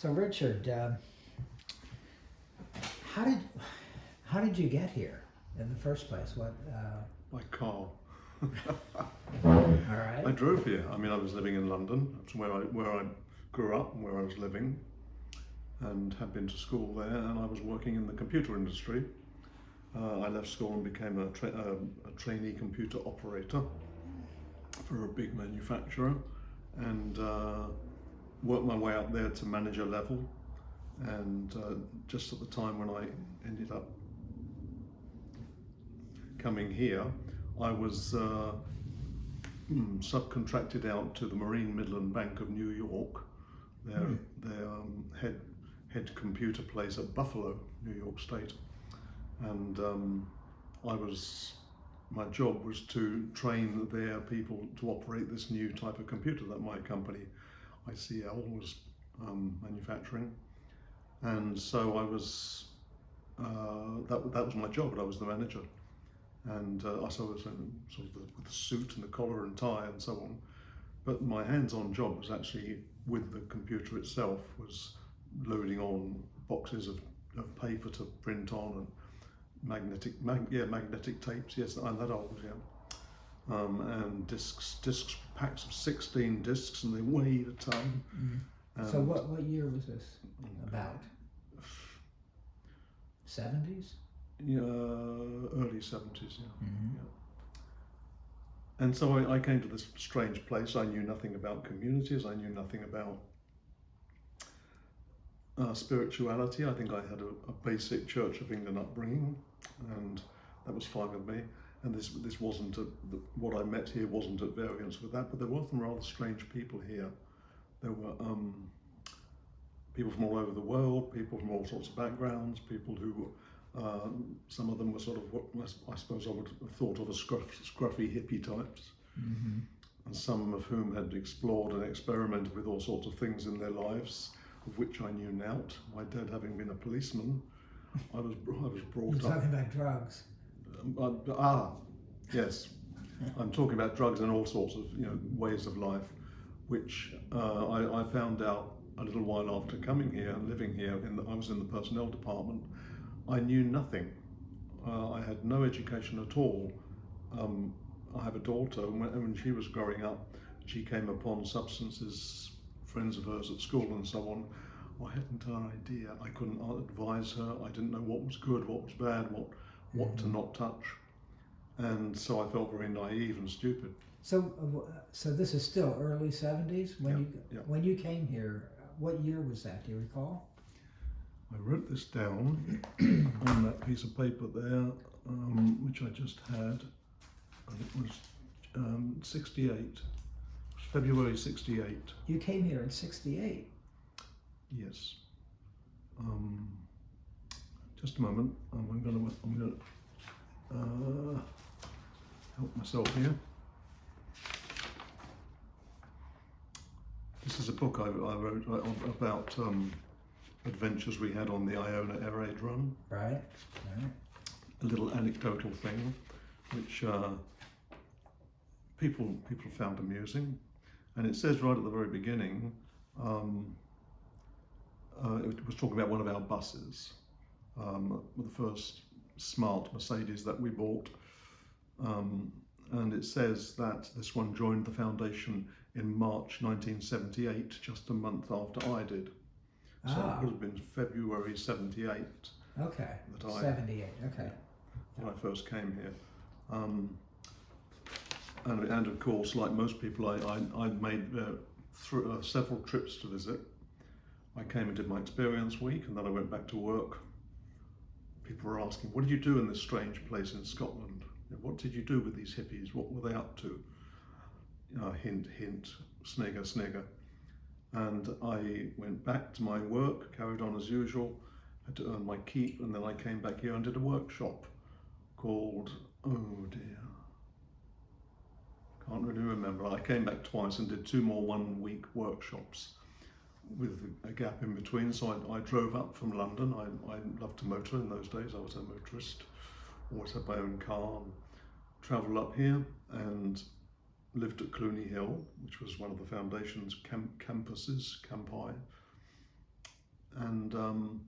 So Richard, how did how did you get here in the first place? What? By car. All I right. drove here. I mean, I was living in London. That's where I grew up and where I was living, and had been to school there. And I was working in the computer industry. I left school and became a trainee computer operator for a big manufacturer, and worked my way up there to manager level. And just at the time when I ended up coming here, I was subcontracted out to the Marine Midland Bank of New York, their head computer place at Buffalo, New York State, and my job was to train their people to operate this new type of computer that my company, ICL, was manufacturing. And so I was that was my job, and I was the manager. And I was in sort of with the suit and the collar and tie and so on. But my hands-on job was actually with the computer itself, was loading on boxes of paper to print on, and magnetic tapes. Yes, I'm that old. Yeah. And discs, packs of 16 discs, and they weighed a ton. So what year was this about? 70s? Yeah, early 70s. Yeah. Yeah. And so I came to this strange place. I knew nothing about communities. I knew nothing about spirituality. I think I had a basic Church of England upbringing, and that was fine with me. And this wasn't what I met here wasn't at variance with that. But there were some rather strange people here. There were people from all over the world, people from all sorts of backgrounds, people who. Some of them were sort of what I suppose I would have thought of as scruffy hippie types, and some of whom had explored and experimented with all sorts of things in their lives, of which I knew naught. My dad having been a policeman, I was brought You're up. talking about drugs. Yes, I'm talking about drugs and all sorts of ways of life, which I found out a little while after coming here and living here. I was in the personnel department. I knew nothing. I had no education at all. I have a daughter, and when she was growing up, she came upon substances, friends of hers at school and so on. I hadn't an idea. I couldn't advise her. I didn't know what was good, what was bad, what to not touch. And so I felt very naive and stupid. So this is still early 70s when you came here. What year was that? Do you recall? I wrote this down on that piece of paper there, which I just had, and it was 68. It was February 68. You came here in 68? Yes. Just a moment. I'm going to help myself here. This is a book I wrote about adventures we had on the Iona Air Raid run. Right. A little anecdotal thing, which people found amusing, and it says right at the very beginning. It was talking about one of our buses, the first smart Mercedes that we bought, and it says that this one joined the foundation in March 1978, just a month after I did. So it would have been February 78. Okay. 78. Okay. When I first came here, and of course, like most people, I made several trips to visit. I came and did my experience week, and then I went back to work. People were asking, "What did you do in this strange place in Scotland? What did you do with these hippies? What were they up to?" Hint, hint, snigger, snigger. And I went back to my work, carried on as usual, had to earn my keep, and then I came back here and did a workshop called, oh dear, can't really remember. I came back twice and did 2 more 1-week workshops with a gap in between. So I drove up from London. I loved to motor in those days. I was a motorist, always had my own car, and travelled up here and lived at Cluny Hill, which was one of the foundation's campuses, campi, and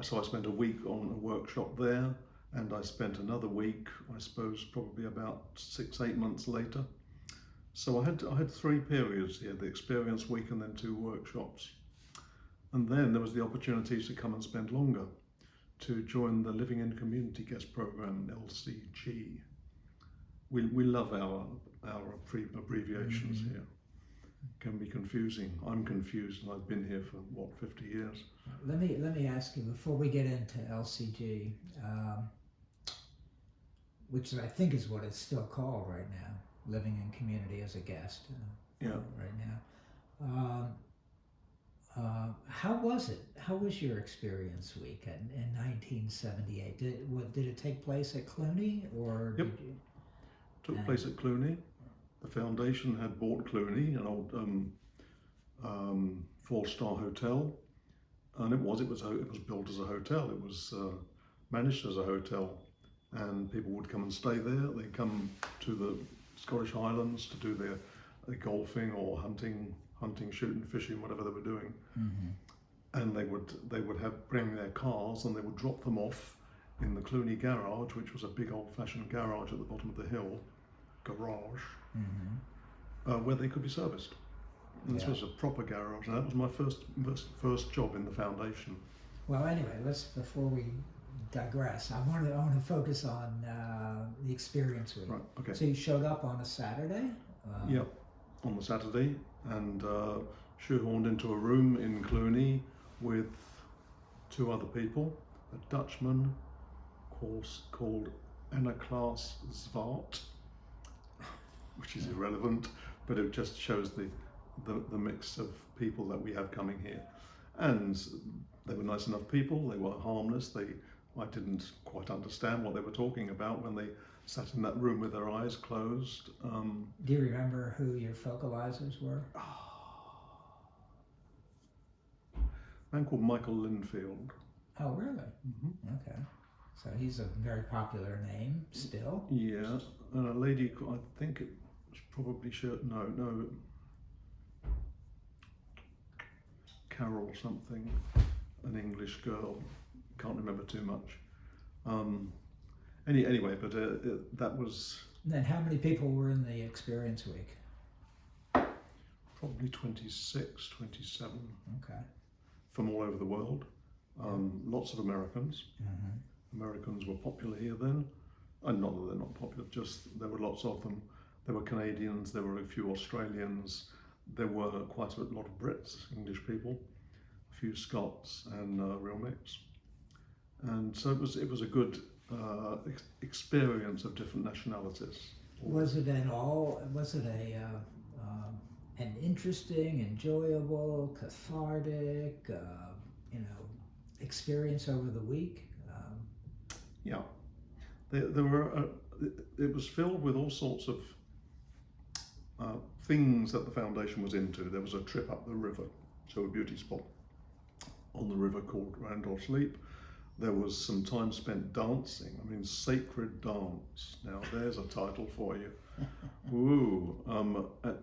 so I spent a week on a workshop there, and I spent another week, I suppose, probably about 6-8 months later. So I had 3 periods here: the experience week and then 2 workshops. And then there was the opportunity to come and spend longer, to join the Living in Community Guest Program, LCG. We love our abbreviations here. Can be confusing. I'm confused, and I've been here for 50 years. Let me ask you before we get into LCG, which I think is what it's still called right now, Living in Community as a Guest. Right now. How was it? How was your experience week in 1978? Did it take place at Cluny, or Yep. Took place at Cluny. The foundation had bought Cluny, an old 4-star hotel, and it was built as a hotel. It was managed as a hotel, and people would come and stay there. They'd come to the Scottish Highlands to do their golfing or hunting, shooting, fishing, whatever they were doing. And they would bring their cars, and they would drop them off in the Cluny garage, which was a big old-fashioned garage at the bottom of the hill, where they could be serviced. And this was a proper garage, and that was my first job in the foundation. Well, anyway, before we digress, I want to focus on the experience week. Right. Okay. So you showed up on a Saturday. Yep, on the Saturday, and shoehorned into a room in Cluny with 2 other people, a Dutchman called Anna-Klaas Zwart, which is irrelevant, but it just shows the mix of people that we have coming here. And they were nice enough people, they were harmless. I didn't quite understand what they were talking about when they sat in that room with their eyes closed. Do you remember who your vocalizers were? A man called Michael Linfield. Oh, really? Okay. So he's a very popular name still. Yeah, and a lady, I think it was probably Carol something, an English girl. Can't remember too much. Anyway, but that was. Then how many people were in the experience week? Probably 26, 27. Okay. From all over the world. Lots of Americans. Americans were popular here then. And not that they're not popular, just there were lots of them. There were Canadians, there were a few Australians, there were quite a lot of Brits, English people, a few Scots, and a real mix. And so it was a good experience of different nationalities. Was it an interesting, enjoyable, cathartic, experience over the week? Yeah, there were. It was filled with all sorts of things that the foundation was into. There was a trip up the river to a beauty spot on the river called Randolph's Leap. There was some time spent dancing. I mean, sacred dance. Now, there's a title for you. Ooh,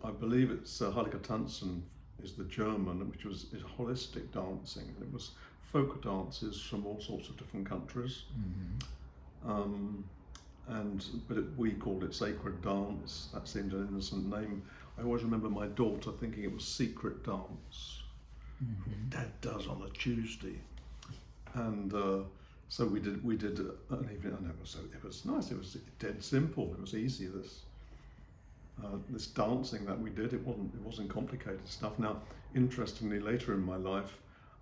I believe it's Heiliger Tanzen is the German, which is holistic dancing. It was folk dances from all sorts of different countries. We called it sacred dance. That seemed an innocent name. I always remember my daughter thinking it was secret dance. Dad does on a Tuesday. And so we did an evening, and it was nice. It was dead simple. It was easy. This dancing that we did, it wasn't complicated stuff. Now, interestingly, later in my life,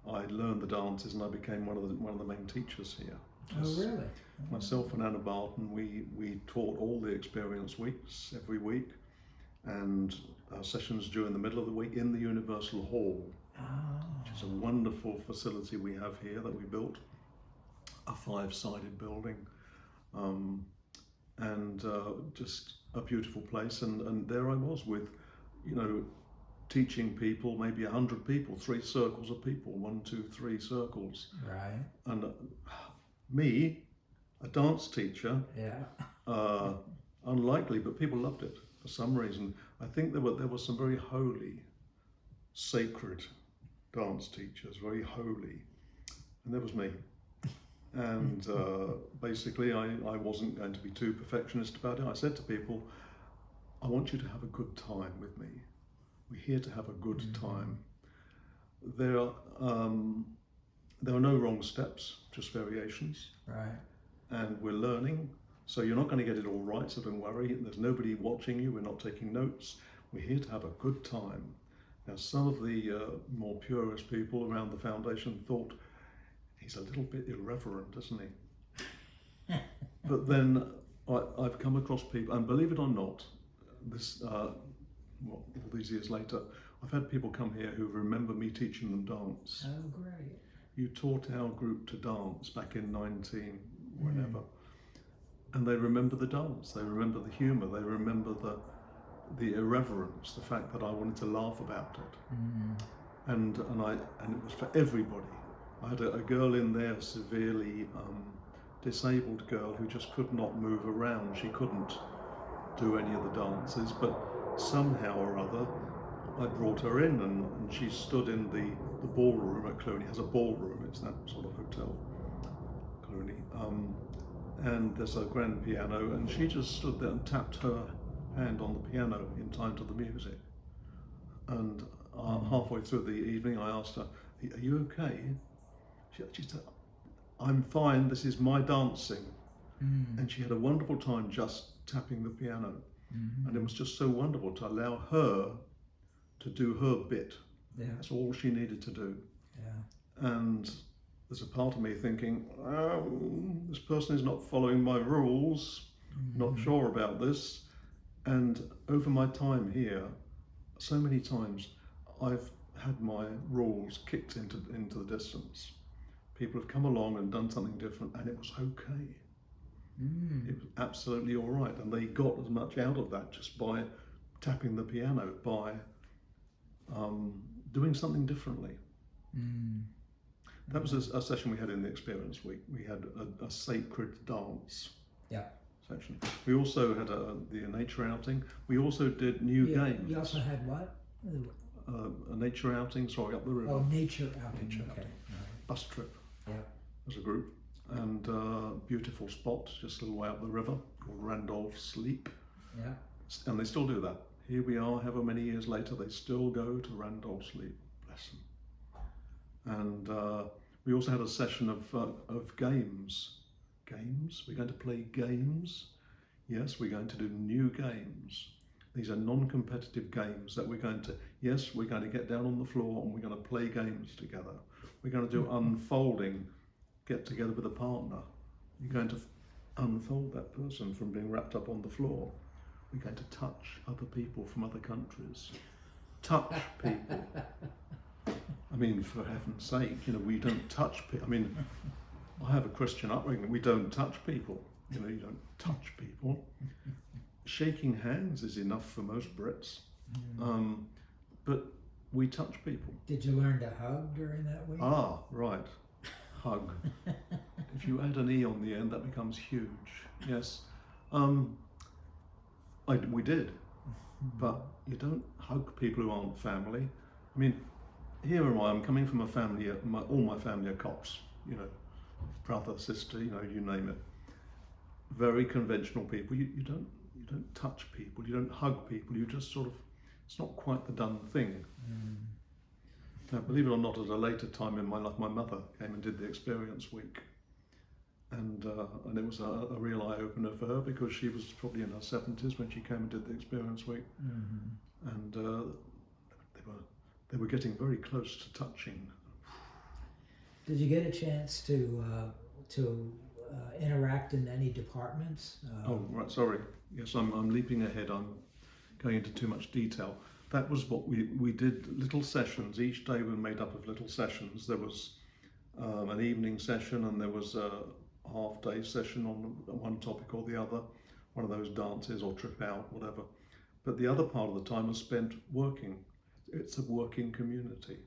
I learned the dances, and I became one of the main teachers here. Oh, really? Myself and Anna Barton, we taught all the experience weeks every week, and our sessions during the middle of the week in the Universal Hall. Which is a wonderful facility we have here that we built, a 5-sided building, and just a beautiful place. And there I was with, teaching people, maybe 100 people, 3 circles of people, 1, 2, 3 circles. Right. And me, a dance teacher, unlikely, but people loved it for some reason. I think there were some very holy, sacred dance teachers, very holy, and there was me. And basically, I wasn't going to be too perfectionist about it. I said to people, I want you to have a good time with me. We're here to have a good time. There are no wrong steps, just variations. Right. And we're learning, so you're not going to get it all right, so don't worry. There's nobody watching you. We're not taking notes. We're here to have a good time. Now, some of the more purist people around the foundation thought, he's a little bit irreverent, isn't he? But then I've come across people, and believe it or not, this all these years later, I've had people come here who remember me teaching them dance. Oh, great. You taught our group to dance back in 19 whenever. And they remember the dance, they remember the humour, they remember the irreverence, the fact that I wanted to laugh about it. And it was for everybody. I had a girl in there, a severely disabled girl who just could not move around. She couldn't do any of the dances, but somehow or other I brought her in, and she stood in the ballroom at Cluny. It has a ballroom, it's that sort of hotel, Cluny. And there's a grand piano, and she just stood there and tapped her hand on the piano in time to the music. And halfway through the evening I asked her, are you okay? She said, I'm fine, this is my dancing. And she had a wonderful time just tapping the piano. And it was just so wonderful to allow her to do her bit. Yeah. That's all she needed to do. Yeah. And there's a part of me thinking, this person is not following my rules, not sure about this. And over my time here, so many times I've had my rules kicked into the distance. People have come along and done something different, and it was okay. It was absolutely all right, and they got as much out of that just by tapping the piano, by doing something differently. That was a session we had in the Experience Week. We had a sacred dance section. We also had the nature outing. We also did new games. You also had what? A nature outing, sorry, up the river. Oh, nature outing. Nature Okay. outing. Bus trip. Yeah. As a group. And beautiful spot just a little way up the river called Randolph's Leap. Yeah. And they still do that. Here we are, however many years later, they still go to Randolph's Leap. Bless them. And we also had a session of games. Games? We're going to play games. Yes, we're going to do new games. These are non-competitive games that we're going to get down on the floor and we're going to play games together. We're going to do unfolding, get together with a partner. You're going to unfold that person from being wrapped up on the floor. We're going to touch other people from other countries. Touch people. I mean, for heaven's sake, we don't touch people. I mean, I have a Christian upbringing. We don't touch people. You don't touch people. Shaking hands is enough for most Brits. But we touch people. Did you learn to hug during that week? Ah, right. Hug. If you add an E on the end, that becomes huge. Yes. We did. But you don't hug people who aren't family. I mean, here am I, I'm coming from a family, all my family are cops, brother, sister, you name it. Very conventional people. You don't touch people, you don't hug people, you just sort of, it's not quite the done thing. Now, believe it or not, at a later time in my life, my mother came and did the Experience Week. And it was a real eye-opener for her because she was probably in her 70s when she came and did the Experience Week. And they were getting very close to touching. Did you get a chance to interact in any departments? Oh, right, sorry. Yes, I'm leaping ahead. I'm going into too much detail. That was what we did, little sessions. Each day were made up of little sessions. There was an evening session and there was a half-day session on one topic or the other, one of those dances or trip out, whatever. But the other part of the time was spent working. It's a working community.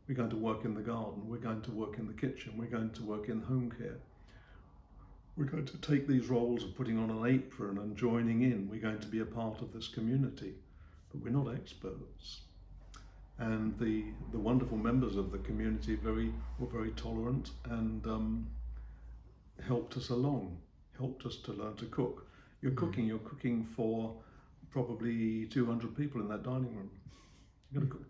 We're going to work in the garden, we're going to work in the kitchen, we're going to work in home care. We're going to take these roles of putting on an apron and joining in. We're going to be a part of this community, but we're not experts. and the wonderful members of the community were very tolerant and helped us along, helped us to learn to cook. You're cooking for probably 200 people in that dining room. You're going to cook.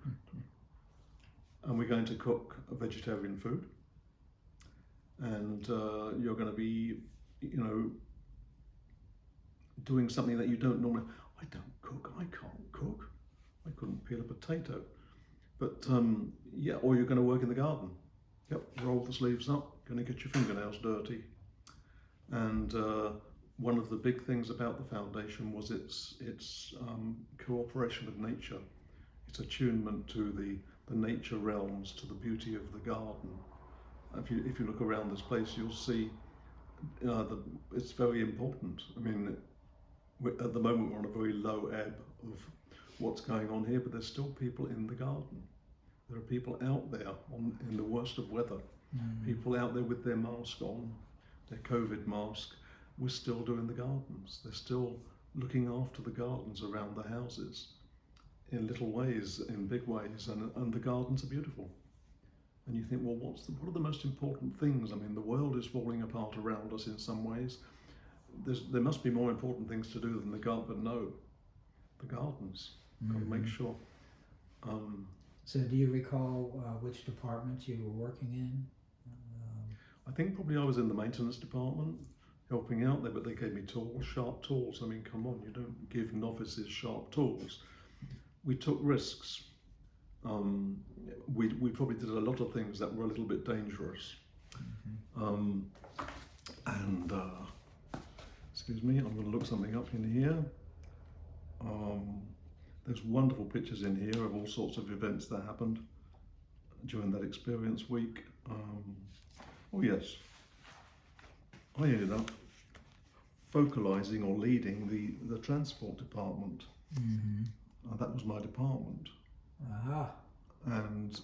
And we're going to cook a vegetarian food, and you're going to be, doing something that you don't normally. I don't cook. I can't cook. I couldn't peel a potato. But or you're going to work in the garden. Yep, roll the sleeves up. Going to get your fingernails dirty. And one of the big things about the foundation was its cooperation with nature, its attunement to the nature realms, to the beauty of the garden. If you look around this place, you'll see it's very important. I mean, at the moment we're on a very low ebb of what's going on here, but there's still people in the garden. There are people out there in the worst of weather, people out there with their mask on, their COVID mask. We're still doing the gardens. They're still looking after the gardens around the houses in little ways, in big ways, and the gardens are beautiful. And you think, well, what are the most important things? I mean, the world is falling apart around us in some ways. There must be more important things to do than the garden, but no, the gardens. Got to make sure. So do you recall which departments you were working in? I think probably I was in the maintenance department, helping out there, but they gave me tools, sharp tools. I mean, come on, you don't give novices sharp tools. We took risks. We probably did a lot of things that were a little bit dangerous. Excuse me, I'm going to look something up in here. There's wonderful pictures in here of all sorts of events that happened during that experience week. Oh yes, I ended up focalising or leading the transport department. That was my department. And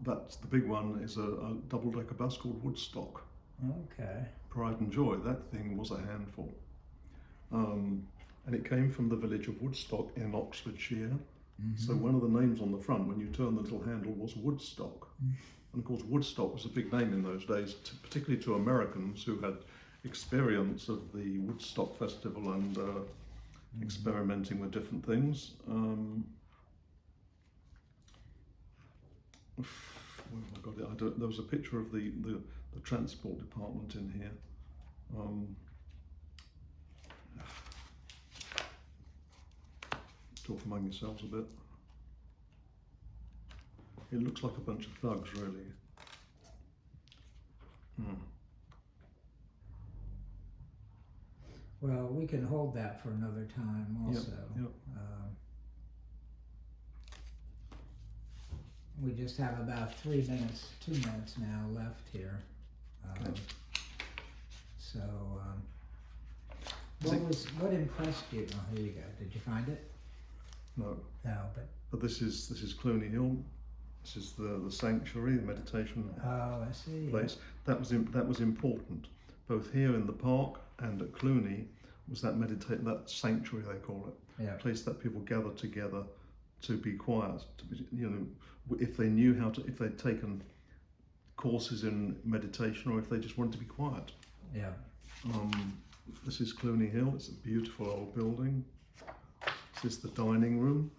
that's the big one, is a double-decker bus called Woodstock. Okay. Pride and Joy. That thing was a handful. And it came from the village of Woodstock in Oxfordshire. So one of the names on the front, when you turn the little handle, was Woodstock. And of course, Woodstock was a big name in those days, particularly to Americans who had experience of the Woodstock Festival and experimenting with different things. Where have I got it? There was a picture of the transport department in here. Talk among yourselves a bit. It looks like a bunch of thugs, really. Well, we can hold that for another time also. Yep. We just have about 2 minutes now left here. So, what impressed you? Oh, here you go. Did you find it? No. No, but this is Cluny Hill. This is the sanctuary, the meditation place. Yeah. That was important. Both here in the park and at Cluny was that sanctuary, they call it. Yeah. A place that people gather together to be quiet. To be, if they knew if they'd taken courses in meditation, or if they just wanted to be quiet. Yeah. This is Cluny Hill. It's a beautiful old building. This is the dining room.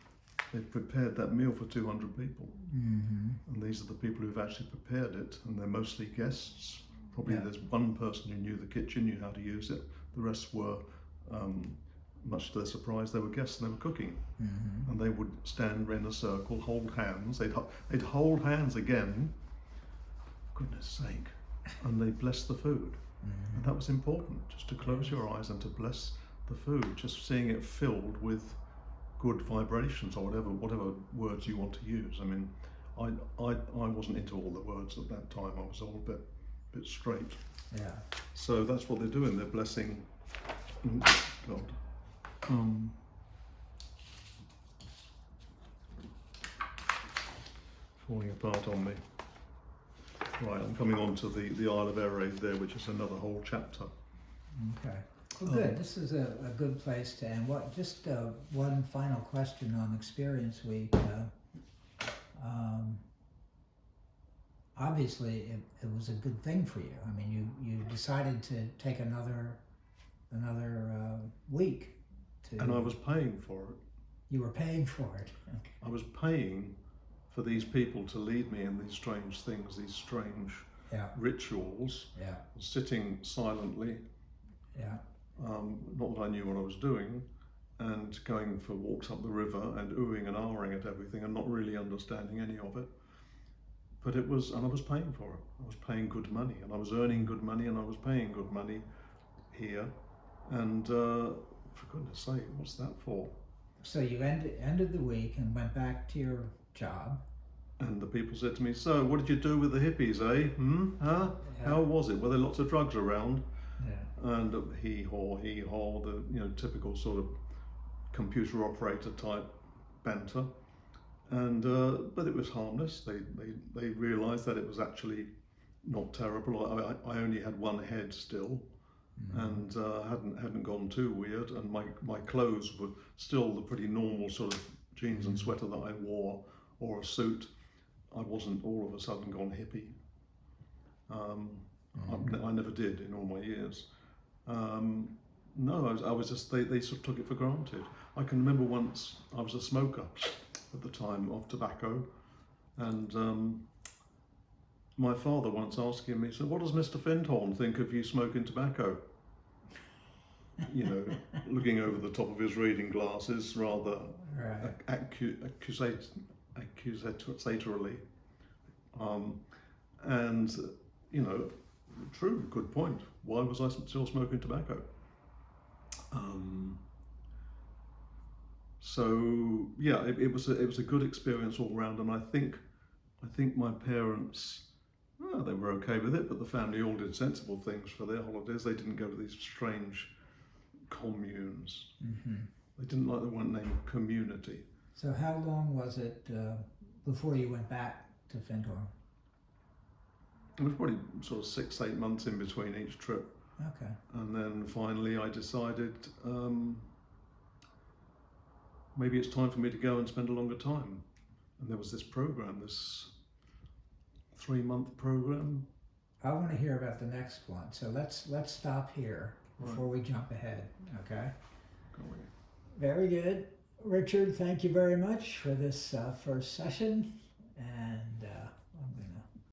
They've prepared that meal for 200 people. And these are the people who've actually prepared it, and they're mostly guests. Probably there's one person who knew the kitchen, knew how to use it. The rest were, much to their surprise, they were guests and they were cooking. And they would stand in a circle, hold hands. They'd hold hands again, for goodness sake, and they blessed the food. And that was important, just to close your eyes and to bless the food, just seeing it filled with good vibrations, or whatever words you want to use. I mean, I wasn't into all the words at that time. I was all a bit straight. Yeah. So that's what they're doing. They're blessing God. Falling apart on me. Right, I'm coming on to the Isle of Erraid there, which is another whole chapter. Okay. Well, good. This is a good place to end. Just one final question on Experience Week. obviously it was a good thing for you. I mean, you decided to take another week to. And I was paying for it. You were paying for it. Okay. I was paying for these people to lead me in these strange things, these strange rituals. Yeah. Sitting silently. Yeah. Not that I knew what I was doing, and going for walks up the river and oohing and ahhing at everything and not really understanding any of it. But it was, and I was paying for it. I was paying good money, and I was earning good money, and I was paying good money here. And for goodness sake, what's that for? So you ended the week and went back to your job. And the people said to me, "So, what did you do with the hippies, eh? Huh? Yeah. How was it? Were there lots of drugs around?" Yeah. And hee-haw, the typical sort of computer operator type banter. And but it was harmless. They realised that it was actually not terrible. I only had one head still, and hadn't gone too weird. And my clothes were still the pretty normal sort of jeans and sweater that I wore, or a suit. I wasn't all of a sudden gone hippie. I never did in all my years. No, I was just, they sort of took it for granted. I can remember once I was a smoker at the time of tobacco, and my father once asking me, "So what does Mr. Findhorn think of you smoking tobacco?" You know, looking over the top of his reading glasses, rather accusatorily. And, you know, true, good point. Why was I still smoking tobacco? So yeah, it was a good experience all round, and I think my parents, they were okay with it, but the family all did sensible things for their holidays. They didn't go to these strange communes. They didn't like the one named community. So how long was it before you went back to Findhorn? It was probably sort of 6-8 months in between each trip. Okay. And then finally I decided maybe it's time for me to go and spend a longer time. And there was this program, this 3-month program. I want to hear about the next one. So let's stop here before we jump ahead. Okay. Very good. Richard, thank you very much for this first session. And